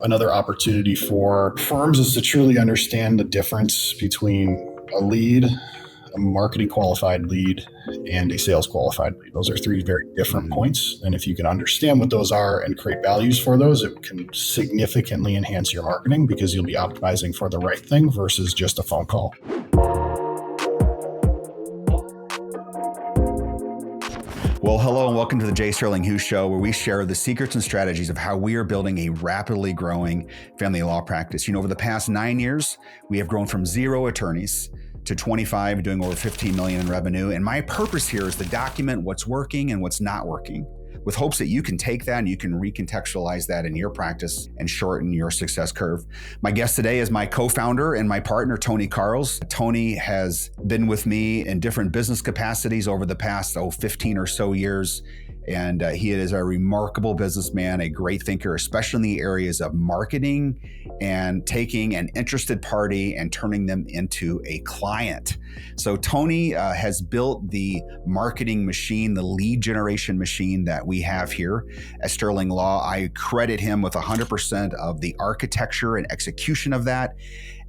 Another opportunity for firms is to truly understand the difference between a lead, a marketing qualified lead, and a sales qualified lead. Those are three very different points. And if you can understand what those are and create values for those, it can significantly enhance your marketing because you'll be optimizing for the right thing versus just a phone call. Well, hello and welcome to the Jay Sterling Hughes Show, where we share the secrets and strategies of how we are building a rapidly growing family law practice. Over the past 9 years, we have grown from 0 attorneys to 25, doing over 15 million in revenue. And my purpose here is to document what's working and what's not working, with hopes that you can take that and you can recontextualize that in your practice and shorten your success curve. My guest today is my co-founder and my partner, Tony Karls. Tony has been with me in different business capacities over the past 15 or so years. And he is a remarkable businessman, a great thinker, especially in the areas of marketing and taking an interested party and turning them into a client. So Tony has built the marketing machine, the lead generation machine that we have here at Sterling Law. I credit him with 100% of the architecture and execution of that.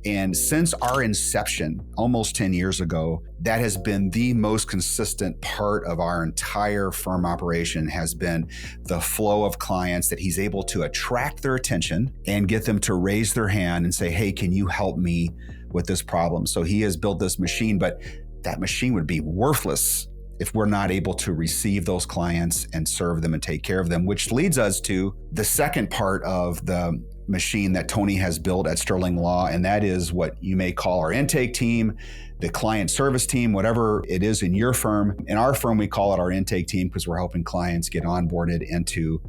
And since our inception almost 10 years ago, that has been the most consistent part of our entire firm operation, has been the flow of clients that he's able to attract their attention and get them to raise their hand and say, hey, can you help me with this problem? So he has built this machine, but that machine would be worthless if we're not able to receive those clients and serve them and take care of them, which leads us to the second part of the machine that Tony has built at Sterling Law, and that is what you may call our intake team, the client service team, whatever it is in your firm. In our firm, we call it our intake team because we're helping clients get onboarded into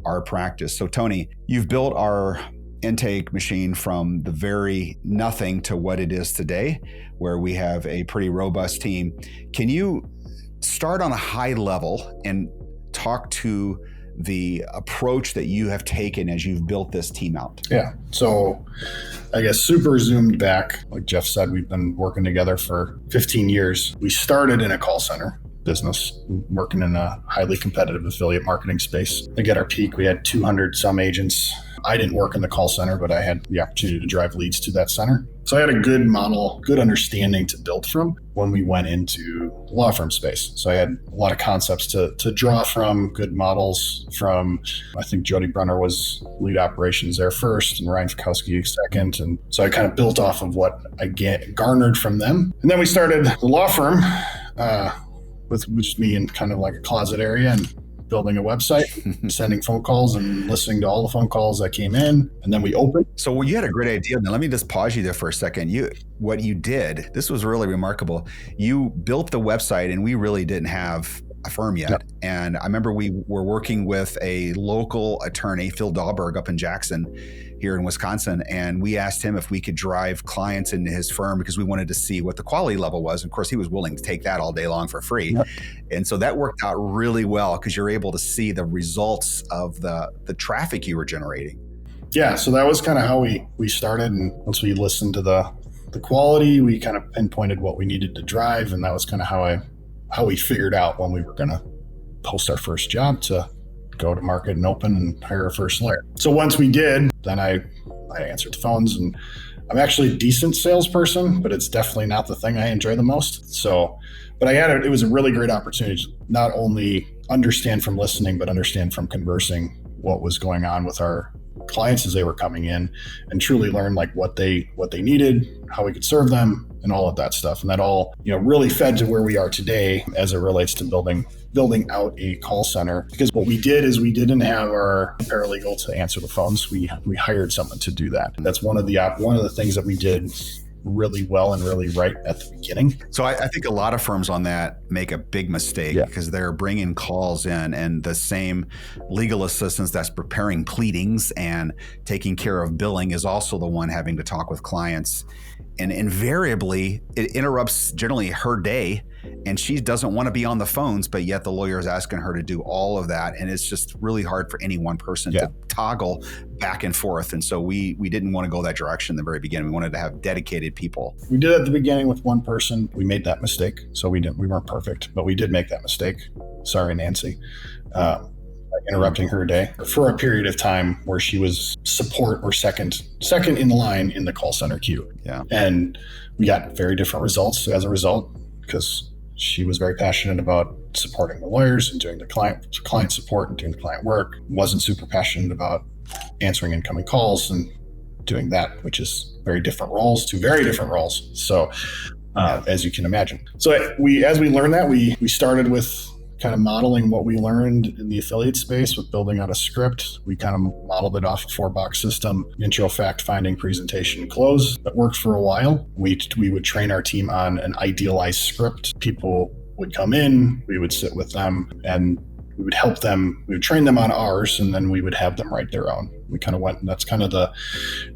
our practice. So Tony, you've built our intake machine from the very nothing to what it is today, where we have a pretty robust team. Can you start on a high level and talk to the approach that you have taken as you've built this team out? Yeah. So I guess super zoomed back, like Jeff said, we've been working together for 15 years. We started in a call center business, working in a highly competitive affiliate marketing space. I think at our peak, we had 200 some agents. I didn't work in the call center, but I had the opportunity to drive leads to that center. So I had a good model, good understanding to build from when we went into the law firm space. So I had a lot of concepts to draw from, good models from, I think Jody Brunner was lead operations there first and Ryan Fikowski second. And so I kind of built off of what I garnered from them. And then we started the law firm with just me in kind of like a closet area and building a website, sending phone calls and listening to all the phone calls that came in. And then we opened. So you had a great idea. Now let me just pause you there for a second. What you did, this was really remarkable. You built the website and we really didn't have a firm yet. Yep. And I remember we were working with a local attorney, Phil Dahlberg, up in Jackson here in Wisconsin. And we asked him if we could drive clients into his firm because we wanted to see what the quality level was. And of course, he was willing to take that all day long for free. Yep. And so that worked out really well because you're able to see the results of the traffic you were generating. Yeah, so that was kind of how we started. And once we listened to the quality, we kind of pinpointed what we needed to drive. And that was kind of how we figured out when we were going to post our first job to go to market and open and hire our first lawyer. So once we did, then I answered the phones, and I'm actually a decent salesperson, but it's definitely not the thing I enjoy the most. So, but it was a really great opportunity to not only understand from listening, but understand from conversing what was going on with our clients as they were coming in, and truly learn like what they needed, how we could serve them, and all of that stuff. And that all, really fed to where we are today as it relates to building out a call center. Because what we did is we didn't have our paralegal to answer the phones. We hired someone to do that. That's one of the things that we did really well and really right at the beginning. So I think a lot of firms on that make a big mistake because they're bringing calls in, and the same legal assistance that's preparing pleadings and taking care of billing is also the one having to talk with clients. And invariably, it interrupts generally her day, and she doesn't want to be on the phones, but yet the lawyer is asking her to do all of that. And it's just really hard for any one person to toggle back and forth. And so we didn't want to go that direction in the very beginning. We wanted to have dedicated people. We did at the beginning with one person. We made that mistake. So we weren't perfect, but we did make that mistake. Sorry, Nancy. interrupting her day for a period of time where she was support or second in the line in the call center queue. Yeah. And we got very different results as a result, because she was very passionate about supporting the lawyers and doing the client support and doing the client work. Wasn't super passionate about answering incoming calls and doing that, which is two very different roles. So as you can imagine. So as we learned that, we started with kind of modeling what we learned in the affiliate space with building out a script. We kind of modeled it off a 4-box system: intro, fact finding, presentation, close. That worked for a while. We would train our team on an idealized script. People would come in, we would sit with them, and we would help them. We would train them on ours, and then we would have them write their own. We kind of went, and that's kind of the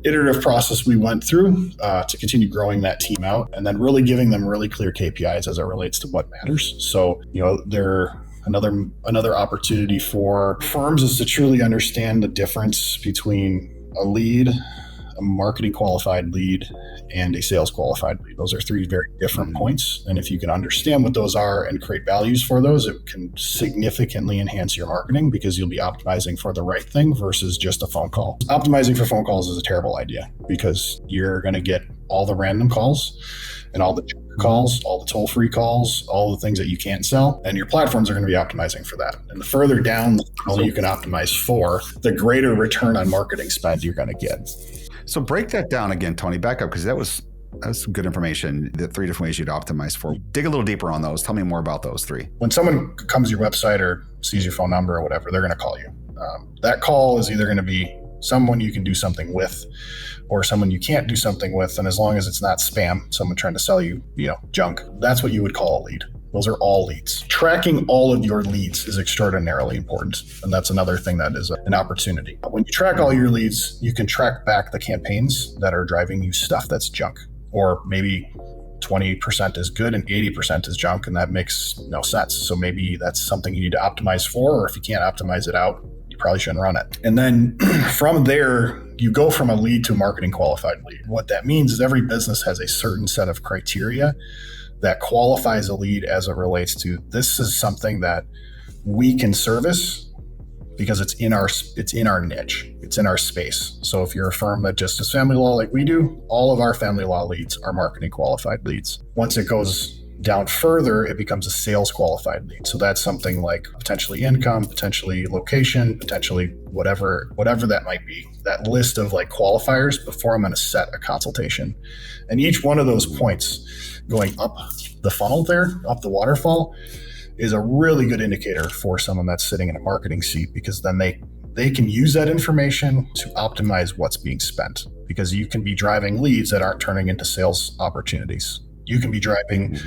iterative process we went through to continue growing that team out, and then really giving them really clear KPIs as it relates to what matters. So, another opportunity for firms is to truly understand the difference between a lead, a marketing qualified lead, and a sales qualified lead. Those are 3 very different points. And if you can understand what those are and create values for those, it can significantly enhance your marketing, because you'll be optimizing for the right thing versus just a phone call. Optimizing for phone calls is a terrible idea, because you're going to get all the random calls and all the calls, all the toll-free calls, all the things that you can't sell, and your platforms are going to be optimizing for that. And the further down the funnel you can optimize for, the greater return on marketing spend you're going to get. So break that down again, Tony. Back up, because that was some good information. The 3 different ways you'd optimize for. Dig a little deeper on those. Tell me more about those 3. When someone comes to your website or sees your phone number or whatever, they're going to call you. That call is either going to be someone you can do something with, or someone you can't do something with. And as long as it's not spam, someone trying to sell you, junk, that's what you would call a lead. Those are all leads. Tracking all of your leads is extraordinarily important. And that's another thing that is an opportunity. When you track all your leads, you can track back the campaigns that are driving you stuff that's junk, or maybe 20% is good and 80% is junk, and that makes no sense. So maybe that's something you need to optimize for, or if you can't optimize it out, you probably shouldn't run it. And then from there, you go from a lead to a marketing qualified lead. What that means is every business has a certain set of criteria that qualifies a lead as it relates to, this is something that we can service because it's in our niche, it's in our space. So if you're a firm that just does family law like we do, all of our family law leads are marketing qualified leads. Once it goes down further, it becomes a sales qualified lead. So that's something like potentially income, potentially location, potentially whatever that might be. That list of like qualifiers before I'm going to set a consultation. And each one of those points going up the funnel there, up the waterfall, is a really good indicator for someone that's sitting in a marketing seat, because then they can use that information to optimize what's being spent, because you can be driving leads that aren't turning into sales opportunities. You can be driving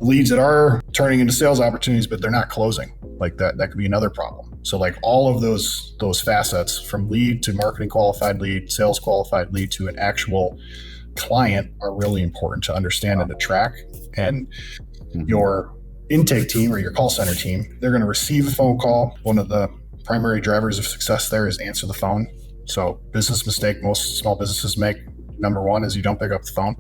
leads that are turning into sales opportunities, but they're not closing. Like that could be another problem. So like all of those facets, from lead to marketing qualified lead, sales qualified lead to an actual client, are really important to understand and to track. And your intake team or your call center team, they're going to receive a phone call. One of the primary drivers of success there is answer the phone. So business mistake most small businesses make, number one, is you don't pick up the phone.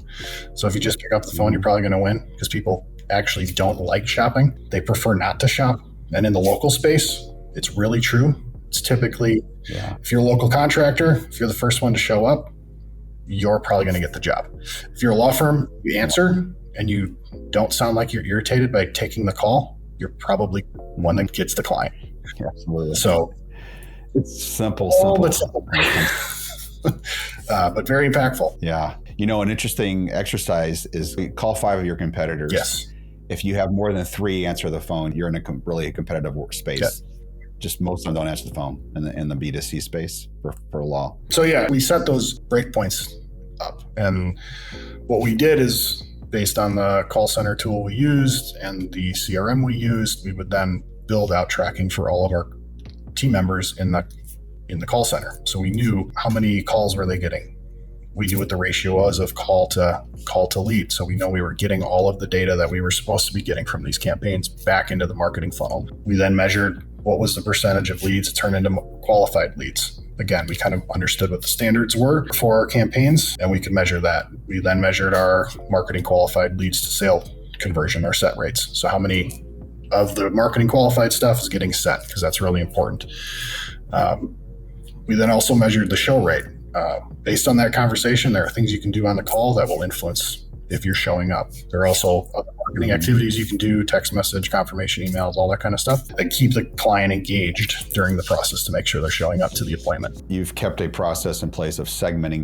So if you just pick up the phone, you're probably going to win, because people actually don't like shopping. They prefer not to shop. And in the local space, it's really true. It's typically, if you're a local contractor, if you're the first one to show up, you're probably going to get the job. If you're a law firm, you answer and you don't sound like you're irritated by taking the call, you're probably one that gets the client. Absolutely. So it's simple. But very impactful. Yeah. An interesting exercise is call 5 of your competitors. Yes. If you have more than 3 answer the phone, you're in a really competitive space. Yeah. Just most of them don't answer the phone in the B2C space for law. So yeah, we set those breakpoints up. And what we did is, based on the call center tool we used and the CRM we used, we would then build out tracking for all of our team members in the call center. So we knew how many calls were they getting. We knew what the ratio was of call to lead. So we know we were getting all of the data that we were supposed to be getting from these campaigns back into the marketing funnel. We then measured what was the percentage of leads that turned into qualified leads. Again, we kind of understood what the standards were for our campaigns, and we could measure that. We then measured our marketing qualified leads to sale conversion, our set rates. So how many of the marketing qualified stuff is getting set, because that's really important. We then also measured the show rate. Based on that conversation, there are things you can do on the call that will influence if you're showing up. There are also other marketing activities you can do, text message, confirmation emails, all that kind of stuff that keep the client engaged during the process to make sure they're showing up to the appointment. You've kept a process in place of segmenting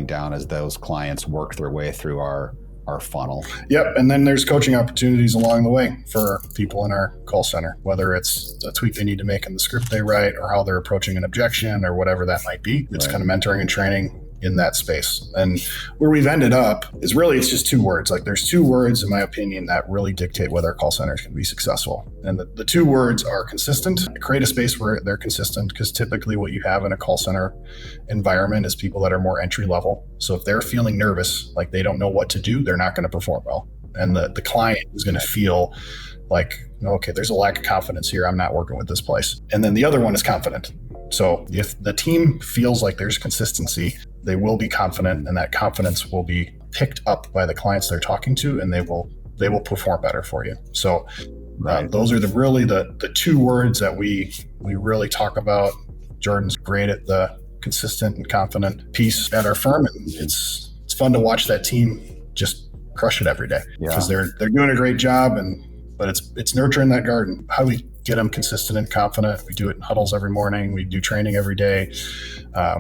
down as those clients work their way through our funnel. Yep. And then there's coaching opportunities along the way for people in our call center, whether it's a tweak they need to make in the script they write or how they're approaching an objection or whatever that might be. It's kind of mentoring and training in that space. And where we've ended up is really, it's just two words. Like there's two words, in my opinion, that really dictate whether call centers can be successful. And the two words are consistent. Create a space where they're consistent, because typically what you have in a call center environment is people that are more entry level. So if they're feeling nervous, like they don't know what to do, they're not going to perform well. And the client is going to feel like, okay, there's a lack of confidence here. I'm not working with this place. And then the other one is confident. So if the team feels like there's consistency, they will be confident, and that confidence will be picked up by the clients they're talking to, and they will perform better for you. So those are the two words that we really talk about. Jordan's great at the consistent and confident piece at our firm, and it's fun to watch that team just crush it every day, because they're doing a great job, but it's nurturing that garden. How do we get them consistent and confident? We do it in huddles every morning. We do training every day.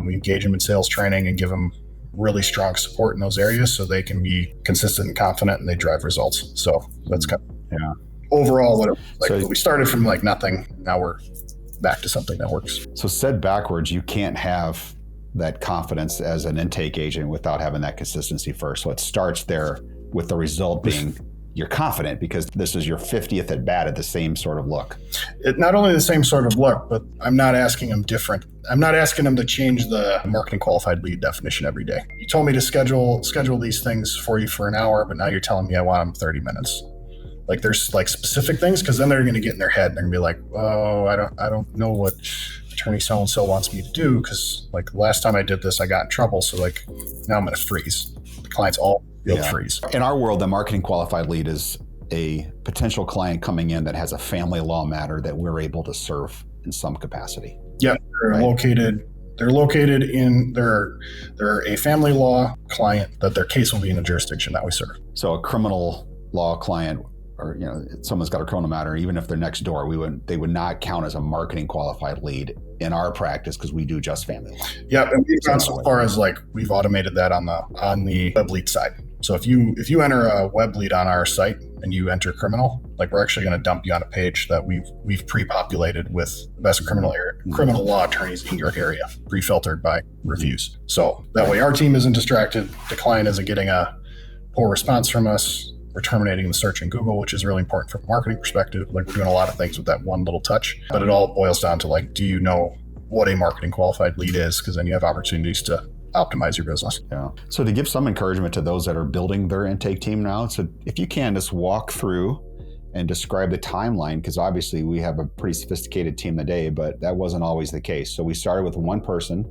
We engage them in sales training and give them really strong support in those areas so they can be consistent and confident, and they drive results. So that's kind of overall what it was like. So we started from like nothing. Now we're back to something that works. So said backwards, you can't have that confidence as an intake agent without having that consistency first. So it starts there with the result being you're confident because this is your 50th at bat at the same sort of look. Not only the same sort of look, but I'm not asking them different. I'm not asking them to change the marketing qualified lead definition every day. You told me to schedule these things for you for an hour, but now you're telling me I want them 30 minutes. Like there's like specific things, because then they're going to get in their head and they're going to be like, oh, I don't know what attorney so-and-so wants me to do, because like last time I did this, I got in trouble. So like now I'm going to freeze. The clients all freeze. In our world, the marketing qualified lead is a potential client coming in that has a family law matter that we're able to serve in some capacity. Yeah, they're located in they're a family law client that their case will be in a jurisdiction that we serve. So a criminal law client, or someone's got a criminal matter, even if they're next door, they would not count as a marketing qualified lead in our practice, because we do just family law. Yeah, and we've gone so far as like we've automated that on the web lead side. So if you enter a web lead on our site and you enter criminal, like we're actually going to dump you on a page that we've pre-populated with the best criminal law attorneys in your area, pre-filtered by reviews. So that way our team isn't distracted. The client isn't getting a poor response from us. We're terminating the search in Google, which is really important from a marketing perspective. Like we're doing a lot of things with that one little touch, but it all boils down to like, do you know what a marketing qualified lead is? Because then you have opportunities to optimize your business. Yeah. So to give some encouragement to those that are building their intake team now, so if you can just walk through and describe the timeline, because obviously we have a pretty sophisticated team today, but that wasn't always the case. So we started with one person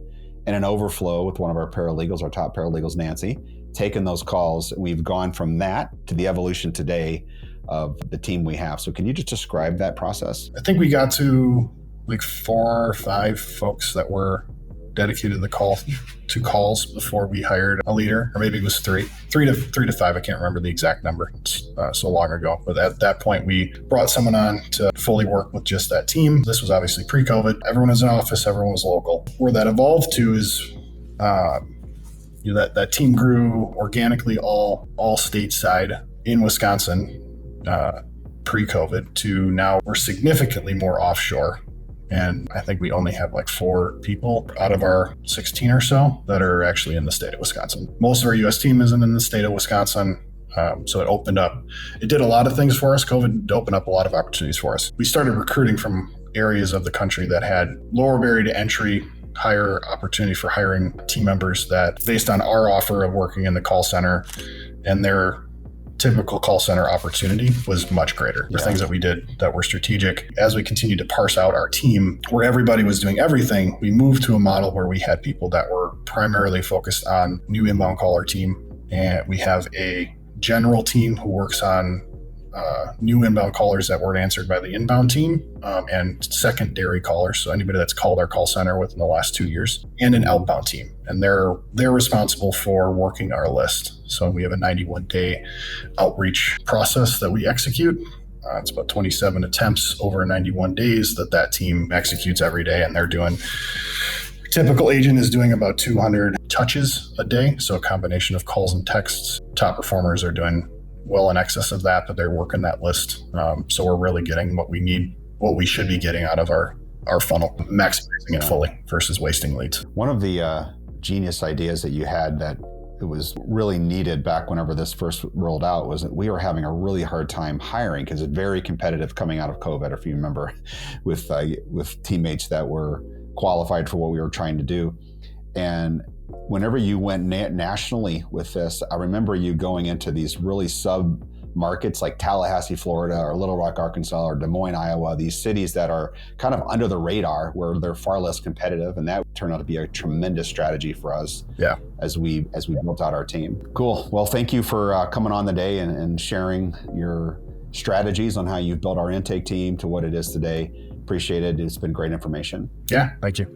and an overflow with one of our paralegals, our top paralegals, Nancy, taking those calls. We've gone from that to the evolution today of the team we have. So can you just describe that process? I think we got to like 4 or 5 folks that were dedicated to calls before we hired a leader, or maybe it was 3 to 5. I can't remember the exact number. It's so long ago. But at that point, we brought someone on to fully work with just that team. This was obviously pre-COVID. Everyone was in office. Everyone was local. Where that evolved to is that team grew organically all stateside in Wisconsin pre-COVID to now we're significantly more offshore. And I think we only have like 4 people out of our 16 or so that are actually in the state of Wisconsin. Most of our U.S. team isn't in the state of Wisconsin. So it did a lot of things for us. COVID opened up a lot of opportunities for us. We started recruiting from areas of the country that had lower barrier to entry, higher opportunity for hiring team members that based on our offer of working in the call center and their typical call center opportunity was much greater. The things that we did that were strategic. As we continued to parse out our team, where everybody was doing everything, we moved to a model where we had people that were primarily focused on new inbound caller team. And we have a general team who works on new inbound callers that weren't answered by the inbound team, and secondary callers, so anybody that's called our call center within the last 2 years, and an outbound team, and they're responsible for working our list. So we have a 91-day outreach process that we execute. It's about 27 attempts over 91 days that team executes every day, and they're doing. Typical agent is doing about 200 touches a day, so a combination of calls and texts. Top performers are doing well in excess of that, but they're working that list. So we're really getting what we need, what we should be getting out of our funnel, maximizing it fully versus wasting leads. One of the genius ideas that you had that it was really needed back whenever this first rolled out was that we were having a really hard time hiring because it's very competitive coming out of COVID, if you remember, with teammates that were qualified for what we were trying to do. And whenever you went nationally with this, I remember you going into these really sub markets like Tallahassee, Florida, or Little Rock, Arkansas, or Des Moines, Iowa, these cities that are kind of under the radar where they're far less competitive. And that turned out to be a tremendous strategy for us as we built out our team. Cool. Well, thank you for coming on the day and sharing your strategies on how you've built our intake team to what it is today. Appreciate it. It's been great information. Yeah, thank you.